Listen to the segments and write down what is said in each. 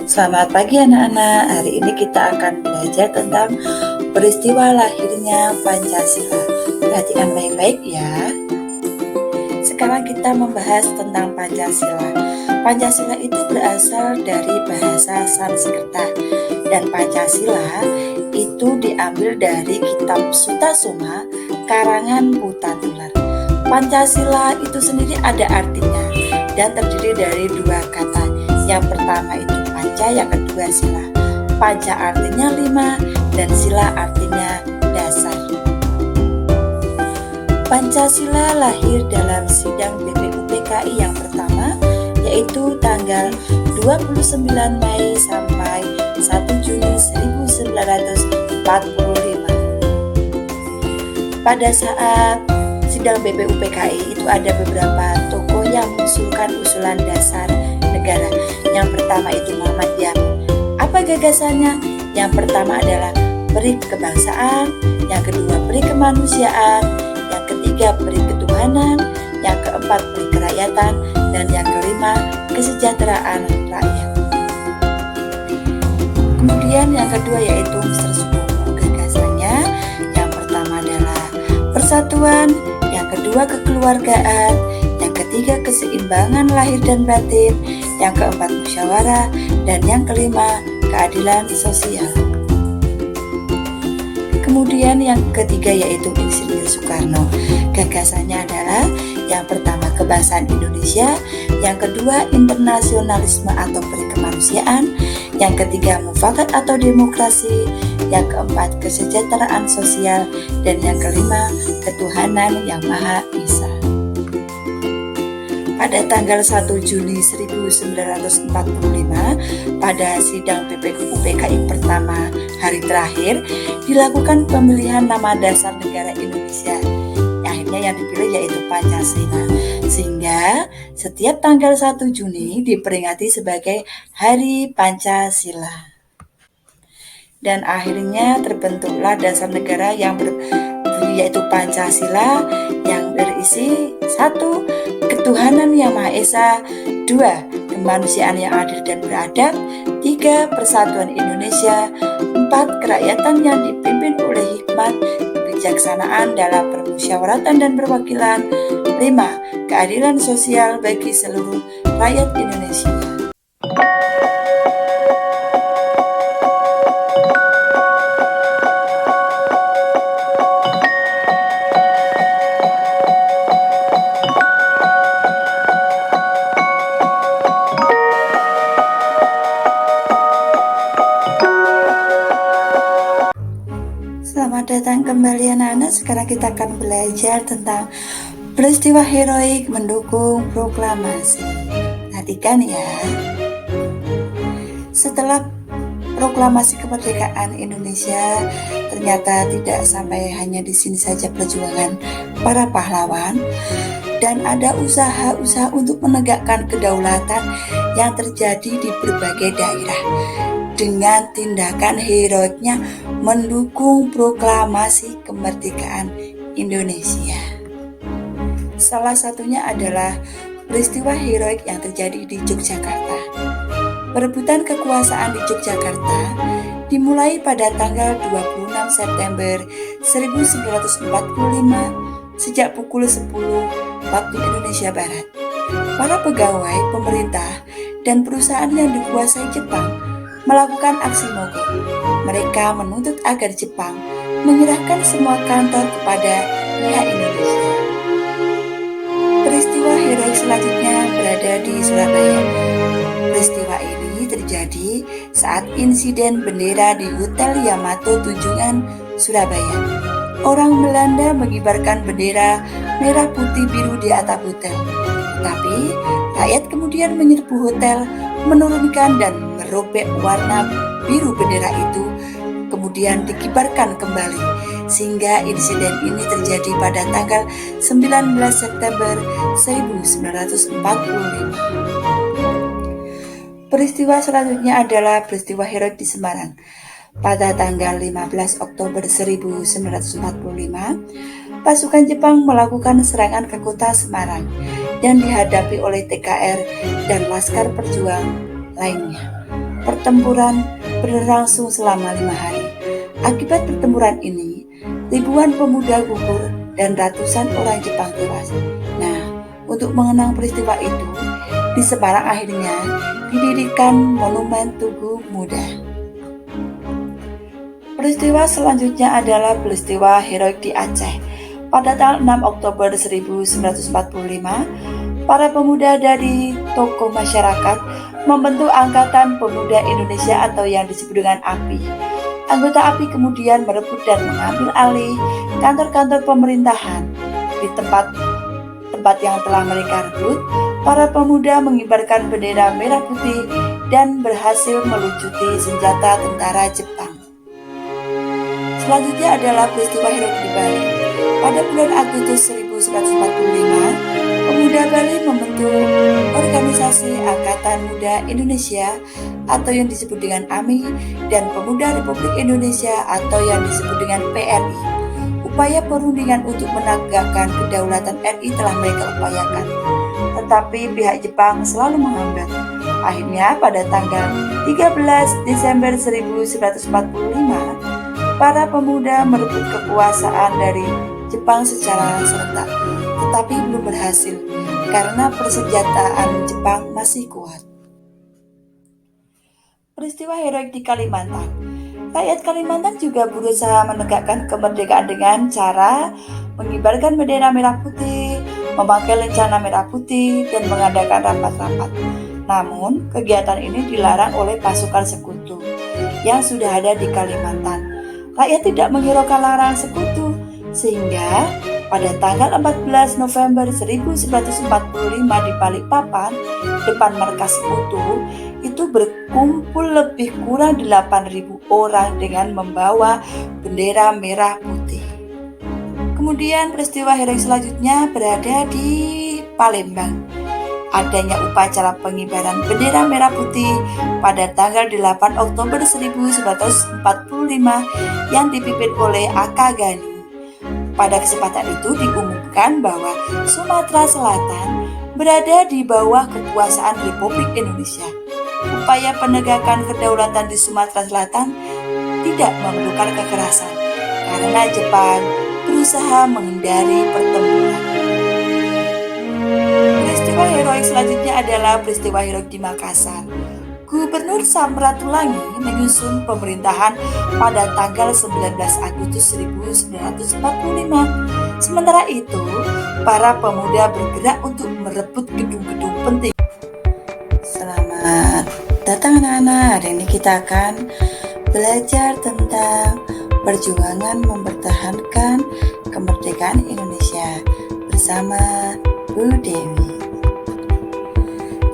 Selamat pagi anak-anak. Hari ini kita akan belajar tentang peristiwa lahirnya Pancasila. Perhatikan baik-baik ya. Sekarang kita membahas tentang Pancasila. Pancasila itu berasal dari bahasa Sanskerta dan Pancasila itu diambil dari kitab Sutasoma karangan Putatular. Pancasila itu sendiri ada artinya dan terdiri dari dua kata. Yang pertama itu panca, yang kedua sila. Panca artinya 5 dan sila artinya dasar. Pancasila lahir dalam sidang BPUPKI yang pertama, yaitu tanggal 29 Mei sampai 1 Juni 1945. Pada saat sidang BPUPKI itu ada beberapa tokoh yang mengusulkan usulan dasar negara. Yang pertama itu Muhammadiyah. Apa gagasannya? Yang pertama adalah peri kebangsaan, yang kedua peri kemanusiaan, yang ketiga peri ketuhanan, yang keempat peri kerakyatan, dan yang kelima kesejahteraan rakyat. Kemudian yang kedua yaitu Mr. Supomo. Gagasannya yang pertama adalah persatuan, yang kedua kekeluargaan, yang ketiga keseimbangan lahir dan batin, yang keempat musyawarah, dan yang kelima keadilan sosial. Kemudian yang ketiga yaitu Insinyur Soekarno. Gagasannya adalah yang pertama kebangsaan Indonesia, yang kedua internasionalisme atau perikemanusiaan, yang ketiga mufakat atau demokrasi, yang keempat kesejahteraan sosial, dan yang kelima ketuhanan yang Maha Esa. Pada tanggal 1 Juni 1945, pada sidang BPUPKI pertama hari terakhir, dilakukan pemilihan nama dasar negara Indonesia. Akhirnya yang dipilih yaitu Pancasila. Sehingga setiap tanggal 1 Juni diperingati sebagai Hari Pancasila. Dan akhirnya terbentuklah dasar negara yang berbunyi yaitu Pancasila, yang berisi 1. Ketuhanan yang Maha Esa, 2. Kemanusiaan yang adil dan beradab, 3. Persatuan Indonesia, 4. Kerakyatan yang dipimpin oleh hikmat kebijaksanaan dalam permusyawaratan dan perwakilan, 5. Keadilan sosial bagi seluruh rakyat Indonesia. Selamat datang kembali anak-anak. Sekarang kita akan belajar tentang peristiwa heroik mendukung proklamasi. Perhatikan ya. Setelah proklamasi kemerdekaan Indonesia, ternyata tidak sampai hanya di sini saja perjuangan para pahlawan, dan ada usaha-usaha untuk menegakkan kedaulatan yang terjadi di berbagai daerah dengan tindakan heroiknya mendukung proklamasi kemerdekaan Indonesia. Salah satunya adalah peristiwa heroik yang terjadi di Yogyakarta. Perebutan kekuasaan di Yogyakarta dimulai pada tanggal 26 September 1945 sejak pukul 10 waktu Indonesia Barat. Para pegawai, pemerintah, dan perusahaan yang dikuasai Jepang melakukan aksi mogok. Mereka menuntut agar Jepang menyerahkan semua kantor kepada pihak Indonesia. Peristiwa heroik selanjutnya berada di Surabaya. Peristiwa ini terjadi saat insiden bendera di Hotel Yamato Tunjungan, Surabaya. Orang Belanda mengibarkan bendera merah putih biru di atap hotel. Tetapi rakyat kemudian menyerbu hotel, menurunkan dan merobek warna biru bendera itu, kemudian dikibarkan kembali, sehingga insiden ini terjadi pada tanggal 19 September 1945. Peristiwa selanjutnya adalah peristiwa heroik di Semarang. Pada tanggal 15 Oktober 1945, pasukan Jepang melakukan serangan ke kota Semarang dan dihadapi oleh TKR dan Laskar Perjuang lainnya. Pertempuran berlangsung selama 5 hari. Akibat pertempuran ini, ribuan pemuda gugur dan ratusan orang Jepang tewas. Nah, untuk mengenang peristiwa itu, di Semarang akhirnya didirikan Monumen Tugu Muda. Peristiwa selanjutnya adalah peristiwa heroik di Aceh. Pada tanggal 6 Oktober 1945, para pemuda dari tokoh masyarakat membentuk Angkatan Pemuda Indonesia atau yang disebut dengan API. Anggota API kemudian merebut dan mengambil alih kantor-kantor pemerintahan. Di tempat yang telah mereka rebut, para pemuda mengibarkan bendera merah putih dan berhasil melucuti senjata tentara Jepang. Selanjutnya adalah peristiwa heroik di Bali. Pada bulan Agustus 1945, pemuda Bali membentuk organisasi Angkatan Muda Indonesia atau yang disebut dengan AMI dan Pemuda Republik Indonesia atau yang disebut dengan PRI. Upaya perundingan untuk menegakkan kedaulatan RI telah mereka upayakan, tetapi pihak Jepang selalu menghambat. Akhirnya pada tanggal 13 Desember 1945, para pemuda merebut kekuasaan dari Jepang secara serentak, tetapi belum berhasil karena persenjataan Jepang masih kuat. Peristiwa heroik di Kalimantan. Rakyat Kalimantan juga berusaha menegakkan kemerdekaan dengan cara mengibarkan bendera merah putih, memakai lencana merah putih, dan mengadakan rapat-rapat. Namun, kegiatan ini dilarang oleh pasukan sekutu yang sudah ada di Kalimantan. Rakyat tidak menghiraukan larangan sekutu, sehingga pada tanggal 14 November 1945 di Balikpapan, depan markas sekutu, itu berkumpul lebih kurang 8.000 orang dengan membawa bendera merah putih. Kemudian peristiwa heroik selanjutnya berada di Palembang. Adanya upacara pengibaran bendera merah putih pada tanggal 8 Oktober 1945 yang dipimpin oleh A.K. Ghani. Pada kesempatan itu diumumkan bahwa Sumatera Selatan berada di bawah kekuasaan Republik Indonesia. Upaya penegakan kedaulatan di Sumatera Selatan tidak memerlukan kekerasan karena Jepang berusaha menghindari pertempuran. Peristiwa heroik selanjutnya adalah peristiwa heroik di Makassar. Gubernur Samratulangi menyusun pemerintahan pada tanggal 19 Agustus 1945. Sementara itu, para pemuda bergerak untuk merebut gedung-gedung penting. Selamat datang anak-anak. Hari ini kita akan belajar tentang perjuangan mempertahankan kemerdekaan Indonesia bersama Bu Dewi.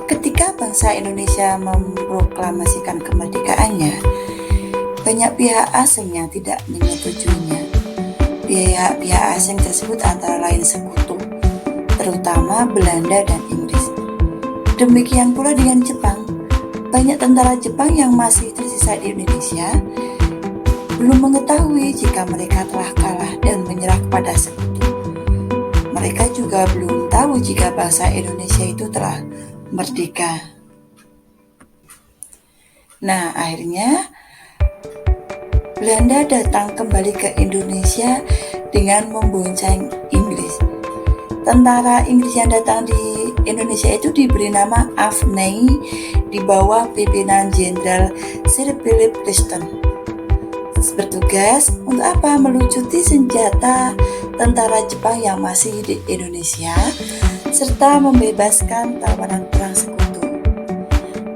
Ketika bangsa Indonesia memproklamasikan kemerdekaannya, banyak pihak asing yang tidak menyetujuinya. Pihak asing tersebut antara lain sekutu, terutama Belanda dan Inggris. Demikian pula dengan Jepang. Banyak tentara Jepang yang masih tersisa di Indonesia belum mengetahui jika mereka telah kalah dan menyerah kepada sekutu. Mereka juga belum tahu jika bangsa Indonesia itu telah merdeka. Nah, akhirnya Belanda datang kembali ke Indonesia dengan membonceng Inggris. Tentara Inggris yang datang di Indonesia itu diberi nama Afney di bawah pimpinan Jenderal Sir Philip Preston. Bertugas untuk apa? Melucuti senjata tentara Jepang yang masih di Indonesia serta membebaskan tawanan perang sekutu.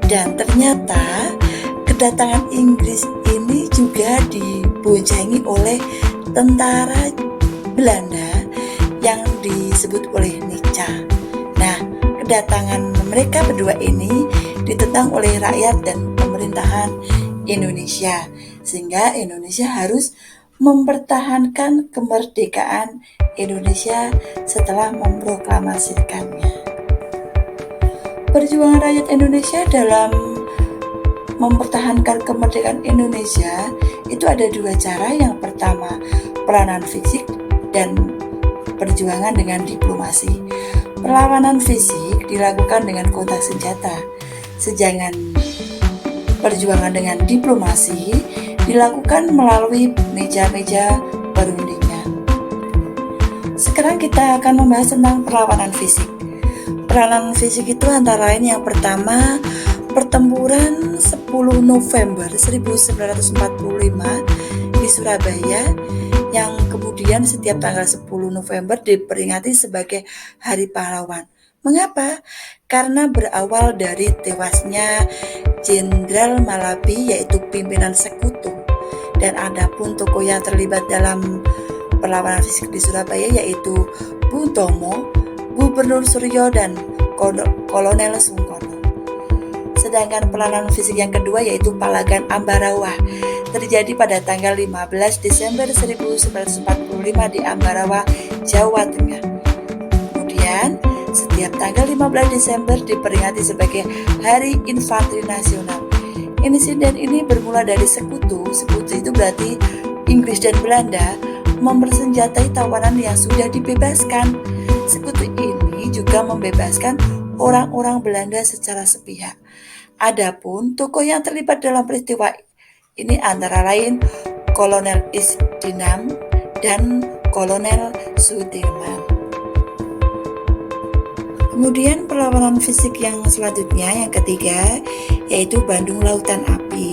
Dan ternyata kedatangan Inggris ini juga diboncengi oleh tentara Belanda yang disebut oleh Nica. Nah, kedatangan mereka berdua ini ditentang oleh rakyat dan pemerintahan Indonesia, sehingga Indonesia harus mempertahankan kemerdekaan Indonesia setelah memproklamasikannya. Perjuangan rakyat Indonesia dalam mempertahankan kemerdekaan Indonesia itu ada dua cara. Yang pertama, peranan fisik dan perjuangan dengan diplomasi. Perlawanan fisik dilakukan dengan kontak senjata. Perjuangan dengan diplomasi dilakukan melalui meja-meja perundingan. Sekarang kita akan membahas tentang perlawanan fisik. Perlawanan fisik itu antara lain yang pertama, pertempuran 10 November 1945 di Surabaya, yang kemudian setiap tanggal 10 November diperingati sebagai Hari Pahlawan. Mengapa? Karena berawal dari tewasnya Jenderal Malabi, yaitu pimpinan sekutu, dan adapun tokoh yang terlibat dalam perlawanan fisik di Surabaya yaitu Bung Tomo, Gubernur Suryo, dan Kolonel Sungkono. Sedangkan perlawanan fisik yang kedua yaitu Palagan Ambarawa terjadi pada tanggal 15 Desember 1945 di Ambarawa, Jawa Tengah. Kemudian setiap tanggal 15 Desember diperingati sebagai Hari Infanteri Nasional. Insiden ini bermula dari sekutu itu berarti Inggris dan Belanda, mempersenjatai tawanan yang sudah dibebaskan. Sekutu ini juga membebaskan orang-orang Belanda secara sepihak. Adapun tokoh yang terlibat dalam peristiwa ini antara lain Kolonel Isdinam dan Kolonel Sudirman. Kemudian perlawanan fisik yang selanjutnya, yang ketiga, yaitu Bandung Lautan Api,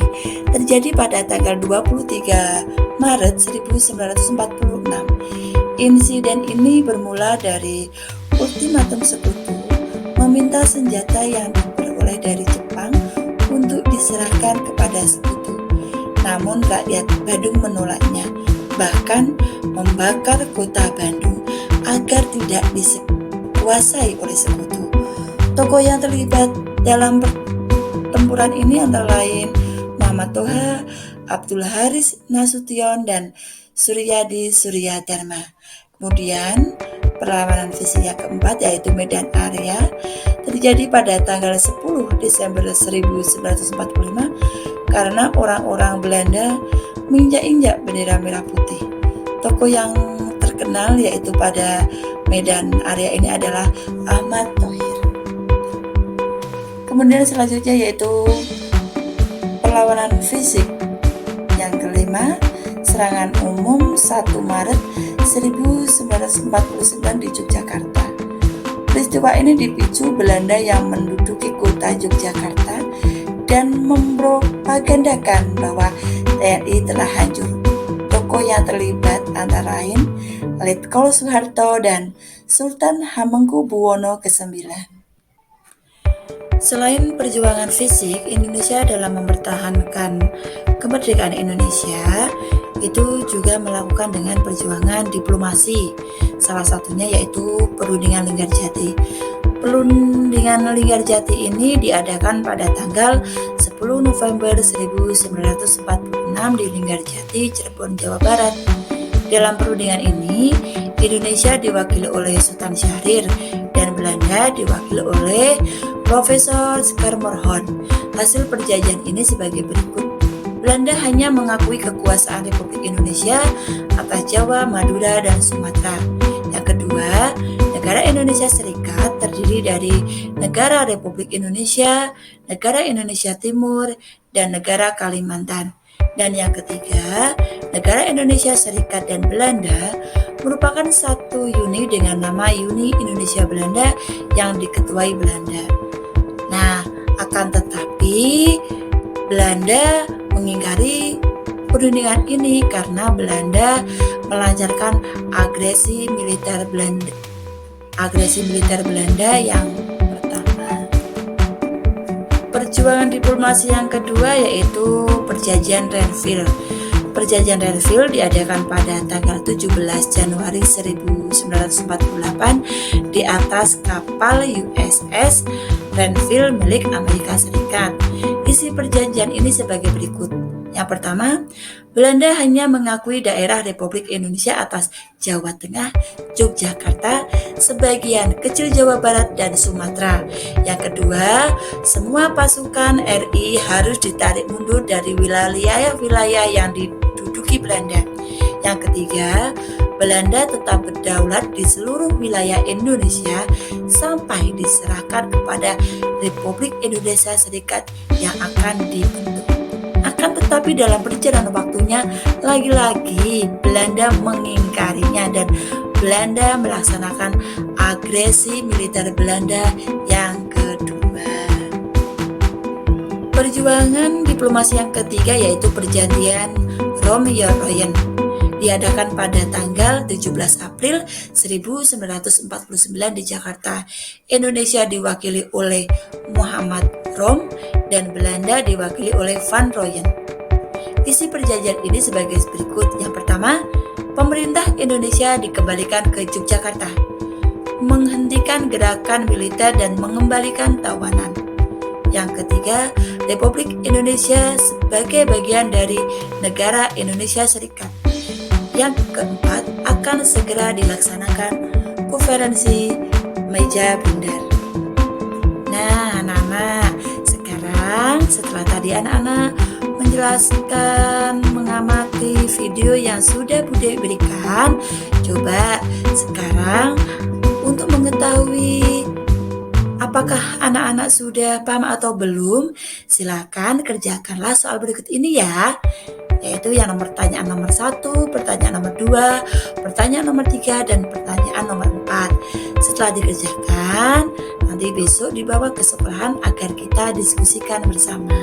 terjadi pada tanggal 23 Maret 1946. Insiden ini bermula dari ultimatum sekutu meminta senjata yang diperoleh dari Jepang untuk diserahkan kepada sekutu. Namun rakyat Bandung menolaknya, bahkan membakar kota Bandung agar tidak dikuasai oleh sekutu. Tokoh yang terlibat dalam pertempuran ini antara lain Muhammad Toha, Abdul Haris Nasution, dan Suryadi Suryadharma. Kemudian perlawanan fisik yang keempat yaitu Medan Area terjadi pada tanggal 10 Desember 1945 karena orang-orang Belanda menginjak-injak bendera merah putih. Tokoh yang terkenal yaitu pada Medan Area ini adalah Ahmad Thohir. Kemudian selanjutnya yaitu perlawanan fisik yang kelima, serangan umum 1 Maret 1949 di Yogyakarta. Peristiwa ini dipicu Belanda yang menduduki kota Yogyakarta dan mempropagandakan bahwa TNI telah hancur. Tokoh yang terlibat antara lain Letkol Soeharto dan Sultan Hamengkubuwono ke-9. Selain perjuangan fisik, Indonesia dalam mempertahankan kemerdekaan Indonesia itu juga melakukan dengan perjuangan diplomasi. Salah satunya yaitu perundingan Linggarjati. Perundingan Linggarjati ini diadakan pada tanggal 10 November 1946 di Linggarjati, Cirebon, Jawa Barat. Dalam perundingan ini, Indonesia diwakili oleh Sultan Syahrir dan Belanda diwakili oleh Profesor Schermerhorn. Hasil perjanjian ini sebagai berikut. Belanda hanya mengakui kekuasaan Republik Indonesia atas Jawa, Madura, dan Sumatera. Yang kedua, negara Indonesia Serikat terdiri dari negara Republik Indonesia, negara Indonesia Timur, dan negara Kalimantan. Dan yang ketiga, negara Indonesia Serikat dan Belanda merupakan satu uni dengan nama Uni Indonesia Belanda yang diketuai Belanda. Nah, akan tetapi Belanda mengingkari perundingan ini karena Belanda melancarkan agresi militer Belanda yang pertama. Perjuangan diplomasi yang kedua yaitu Perjanjian Renville. Perjanjian Renville diadakan pada tanggal 17 Januari 1948 di atas kapal USS Renville milik Amerika Serikat. Isi perjanjian ini sebagai berikut. Yang pertama, Belanda hanya mengakui daerah Republik Indonesia atas Jawa Tengah, Yogyakarta, sebagian kecil Jawa Barat, dan Sumatera. Yang kedua, semua pasukan RI harus ditarik mundur dari wilayah-wilayah yang diduduki Belanda. Yang ketiga, Belanda tetap berdaulat di seluruh wilayah Indonesia sampai diserahkan kepada Republik Indonesia Serikat yang akan dibentuk. Tetapi dalam perjalanan waktunya, lagi-lagi Belanda mengingkarinya dan Belanda melaksanakan agresi militer Belanda yang kedua. Perjuangan diplomasi yang ketiga yaitu perjanjian Romeo-Royen diadakan pada tanggal 17 April 1949 di Jakarta. Indonesia diwakili oleh Muhammad Rom dan Belanda diwakili oleh Van Rooyen. Isi perjanjian ini sebagai berikut. Yang pertama, pemerintah Indonesia dikembalikan ke Yogyakarta, menghentikan gerakan militer dan mengembalikan tawanan. Yang ketiga, Republik Indonesia sebagai bagian dari negara Indonesia Serikat. Yang keempat, akan segera dilaksanakan konferensi meja bundar. Nah, anak-anak, sekarang setelah tadi anak-anak menjelaskan, mengamati video yang sudah Bude berikan, coba sekarang untuk mengetahui apakah anak-anak sudah paham atau belum, silakan kerjakanlah soal berikut ini ya. Yaitu yang pertanyaan nomor 1, pertanyaan nomor 2, pertanyaan nomor 3, dan pertanyaan nomor 4. Setelah dikerjakan, nanti besok dibawa ke sekolahan agar kita diskusikan bersama.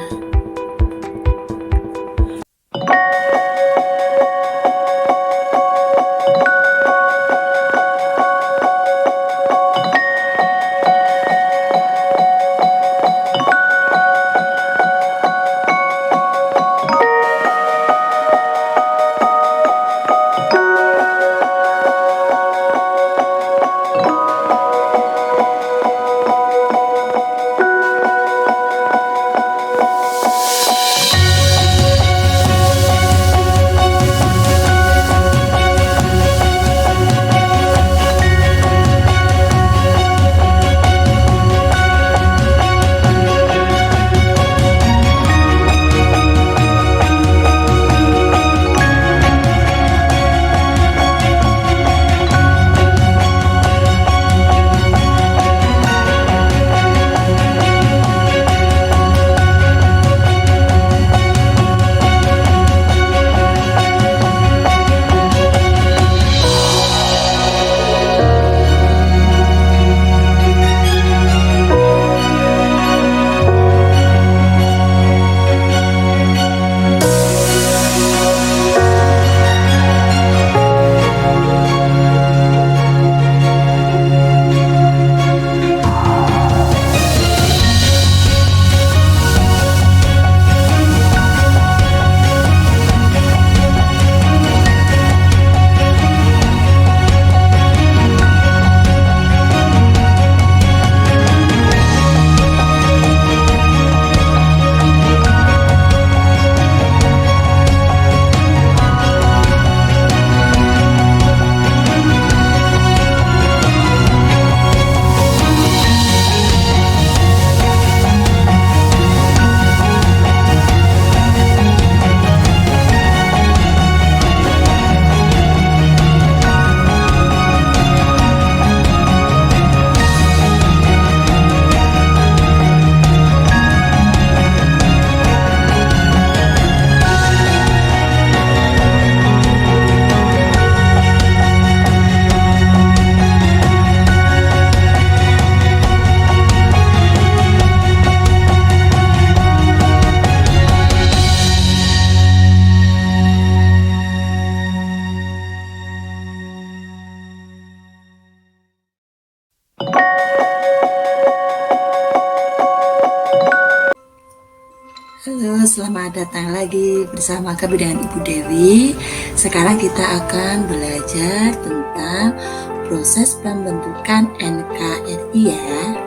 Halo, selamat datang lagi bersama kami dengan Ibu Dewi. Sekarang kita akan belajar tentang proses pembentukan NKRI ya.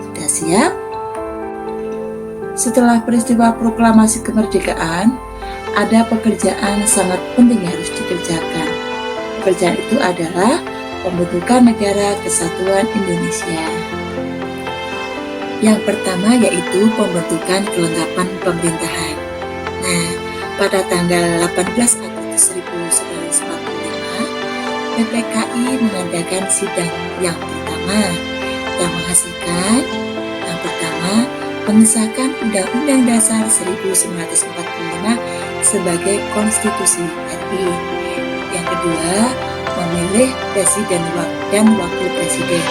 Sudah siap? Setelah peristiwa proklamasi kemerdekaan, ada pekerjaan sangat penting yang harus dikerjakan. Pekerjaan itu adalah pembentukan Negara Kesatuan Indonesia. Yang pertama yaitu pembentukan kelengkapan pemerintahan. Nah, pada tanggal 18 Agustus 1945, PPKI mengadakan sidang yang pertama yang menghasilkan yang pertama mengesahkan Undang-Undang Dasar 1945 sebagai konstitusi RI. Yang kedua, memilih presiden dan wakil presiden.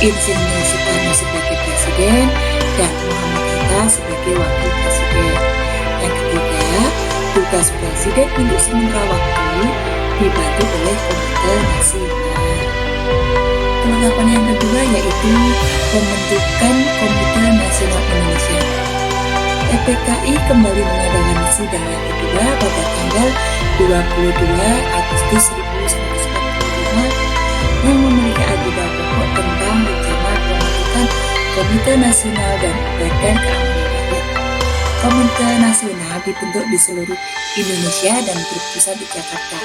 Insinyur Soekarno sebagai presiden dan Muhammad Hatta sebagai wakil presiden. Yang ketiga, tugas presiden untuk sementara waktu dibantu oleh Komite Nasional. Kelengkapan yang kedua yaitu pembentukan Komite Nasional Indonesia. PPKI kembali mengadakan sidang yang kedua pada tanggal 22 Agustus 1945 yang memiliki agenda pokok tentang rencana pembentukan Komite Nasional dan Badan Keamanan Rakyat. Komite Nasional dibentuk di seluruh Indonesia dan berpusat di Jakarta.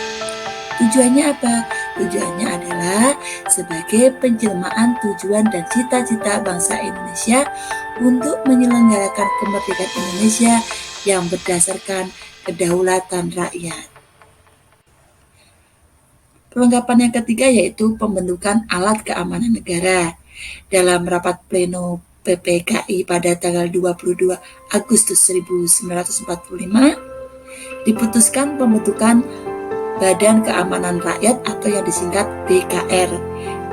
Tujuannya apa? Tujuannya adalah sebagai penjelmaan tujuan dan cita-cita bangsa Indonesia untuk menyelenggarakan kemerdekaan Indonesia yang berdasarkan kedaulatan rakyat. Perlengkapan yang ketiga yaitu pembentukan alat keamanan negara. Dalam rapat pleno PPKI pada tanggal 22 Agustus 1945, diputuskan pembentukan Badan Keamanan Rakyat atau yang disingkat BKR.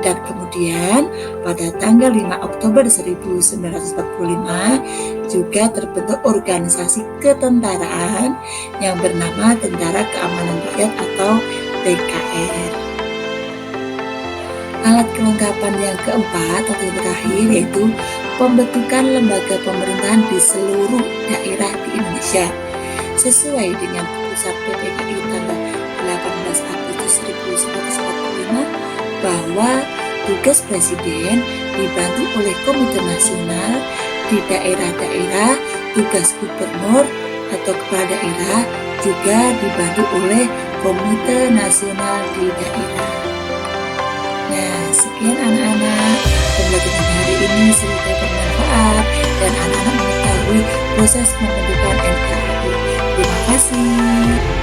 Dan kemudian pada tanggal 5 Oktober 1945 juga terbentuk organisasi ketentaraan yang bernama Tentara Keamanan Rakyat atau TKR. Alat kelengkapan yang keempat atau yang terakhir yaitu pembentukan lembaga pemerintahan di seluruh daerah di Indonesia sesuai dengan keputusan PPKI tanggal 18 Agustus 1945 bahwa tugas presiden dibantu oleh Komite Nasional di daerah-daerah, tugas gubernur atau kepala daerah juga dibantu oleh Komite Nasional di daerah. Nah, sekian anak-anak pembelajaran hari ini, semoga bermanfaat dan anak-anak mengetahui proses pembentukan NKRI. Terima kasih.